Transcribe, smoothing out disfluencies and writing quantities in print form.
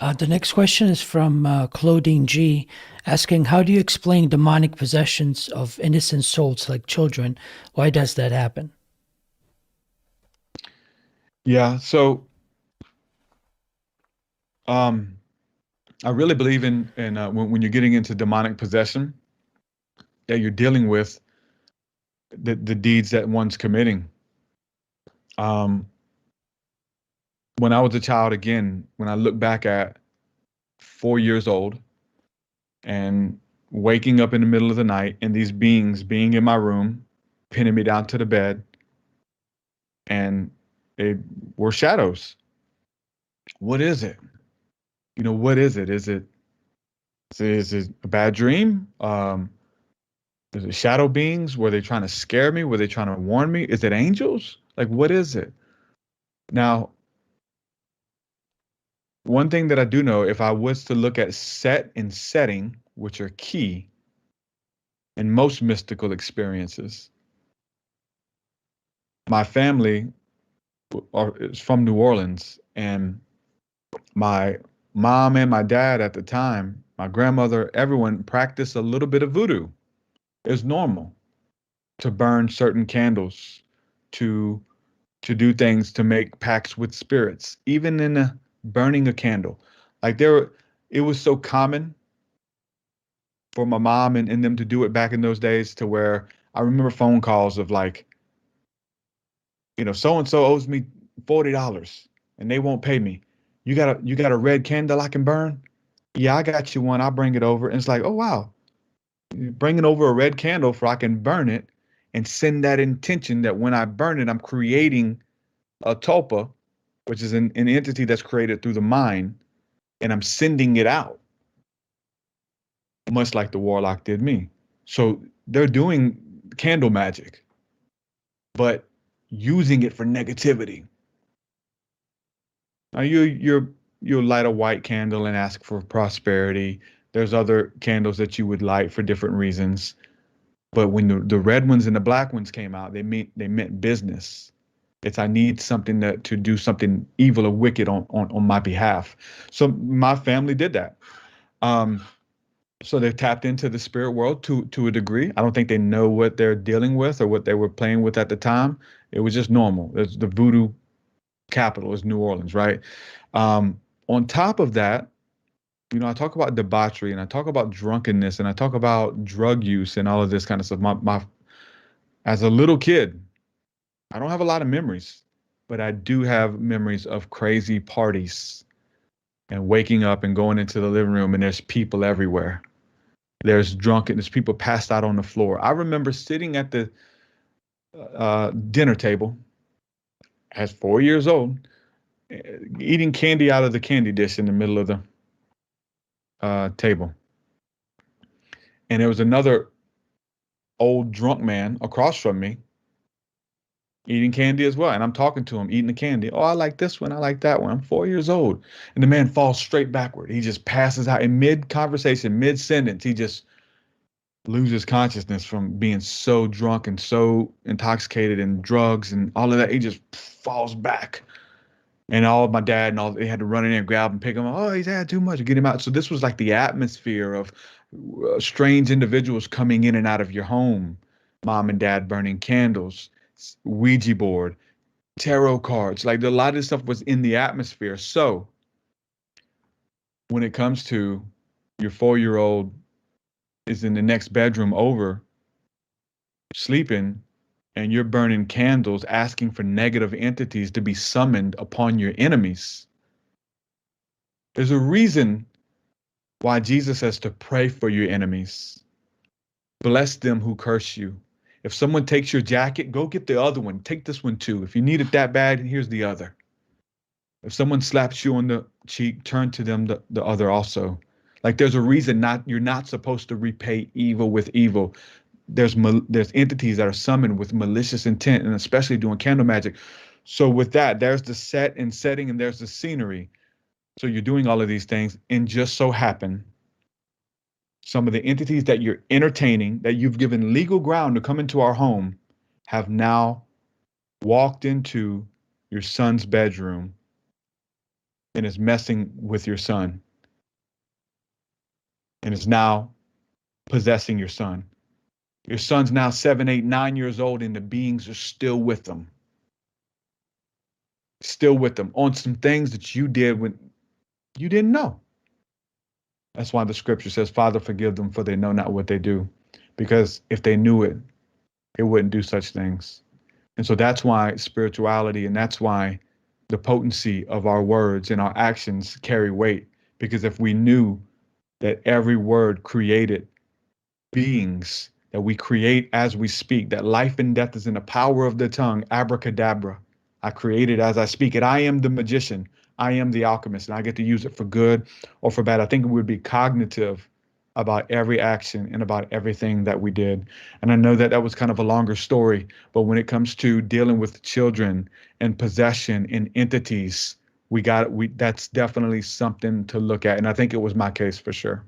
The next question is from Claudine G, asking, how do you explain demonic possessions of innocent souls like children? Why does that happen? Yeah, so um, I really believe in when you're getting into demonic possession, that you're dealing with the deeds that one's committing. Um, when I was a child, again, when I look back at 4 years old and waking up in the middle of the night and these beings being in my room, pinning me down to the bed, and they were shadows. What is it? What is it? Is it a bad dream? Is it shadow beings? Were they trying to scare me? Were they trying to warn me? Is it angels? Like, what is it? Now, one thing that I do know, if I was to look at set and setting, which are key in most mystical experiences, my family is from New Orleans, and my mom and my dad at the time, my grandmother, everyone practiced a little bit of voodoo. It's normal to burn certain candles, to to do things, to make pacts with spirits, even in burning a candle. Like it was so common for my mom and them to do it back in those days, to where I remember phone calls of like, so and so owes me $40 and they won't pay me. You got a red candle I can burn? Yeah, I got you one. I'll bring it over. And it's like, oh wow, you're bringing over a red candle for I can burn it and send that intention that when I burn it, I'm creating a tulpa, which is an entity that's created through the mind, and I'm sending it out, much like the warlock did me. So they're doing candle magic, but using it for negativity. Now you'll light a white candle and ask for prosperity. There's other candles that you would light for different reasons. But when the red ones and the black ones came out, they meant business. It's I need something to do something evil or wicked on my behalf. So my family did that. Um, so they tapped into the spirit world to a degree. I don't think they know what they're dealing with or what they were playing with at the time. It was just normal. It's the voodoo capital is New Orleans, right? On top of that, I talk about debauchery and I talk about drunkenness and I talk about drug use and all of this kind of stuff. My as a little kid, I don't have a lot of memories, but I do have memories of crazy parties and waking up and going into the living room and there's people everywhere. There's drunkenness, people passed out on the floor. I remember sitting at the dinner table as 4 years old, eating candy out of the candy dish in the middle of the table. And there was another old drunk man across from me eating candy as well. And I'm talking to him, eating the candy. Oh, I like this one. I like that one. I'm 4 years old. And the man falls straight backward. He just passes out in mid conversation, mid sentence. He just loses consciousness from being so drunk and so intoxicated and drugs and all of that. He just falls back. And all of my dad and all they had to run in and grab him, pick him up. Oh, he's had too much. Get him out. So this was like the atmosphere of strange individuals coming in and out of your home. Mom and dad burning candles, Ouija board, tarot cards. Like a lot of this stuff was in the atmosphere. So when it comes to your 4-year-old is in the next bedroom over sleeping and you're burning candles asking for negative entities to be summoned upon your enemies. There's a reason why Jesus says to pray for your enemies. Bless them who curse you. If someone takes your jacket, go get the other one. Take this one too. If you need it that bad, here's the other. If someone slaps you on the cheek, turn to them the other also. Like there's a reason you're not supposed to repay evil with evil. There's entities that are summoned with malicious intent, and especially doing candle magic. So with that, there's the set and setting, and there's the scenery. So you're doing all of these things, and just so happen some of the entities that you're entertaining, that you've given legal ground to come into our home, have now walked into your son's bedroom and is messing with your son and is now possessing your son. Your son's now 7, 8, 9 years old, and the beings are still with them. Still with them on some things that you did when you didn't know. That's why the scripture says, Father, forgive them, for they know not what they do. Because if they knew it, it wouldn't do such things. And so that's why spirituality, and that's why the potency of our words and our actions carry weight. Because if we knew that every word created beings, that we create as we speak, that life and death is in the power of the tongue, abracadabra. I create it as I speak it. I am the magician. I am the alchemist, and I get to use it for good or for bad. I think we would be cognitive about every action and about everything that we did. And I know that that was kind of a longer story, but when it comes to dealing with children and possession and entities, that's definitely something to look at. And I think it was my case for sure.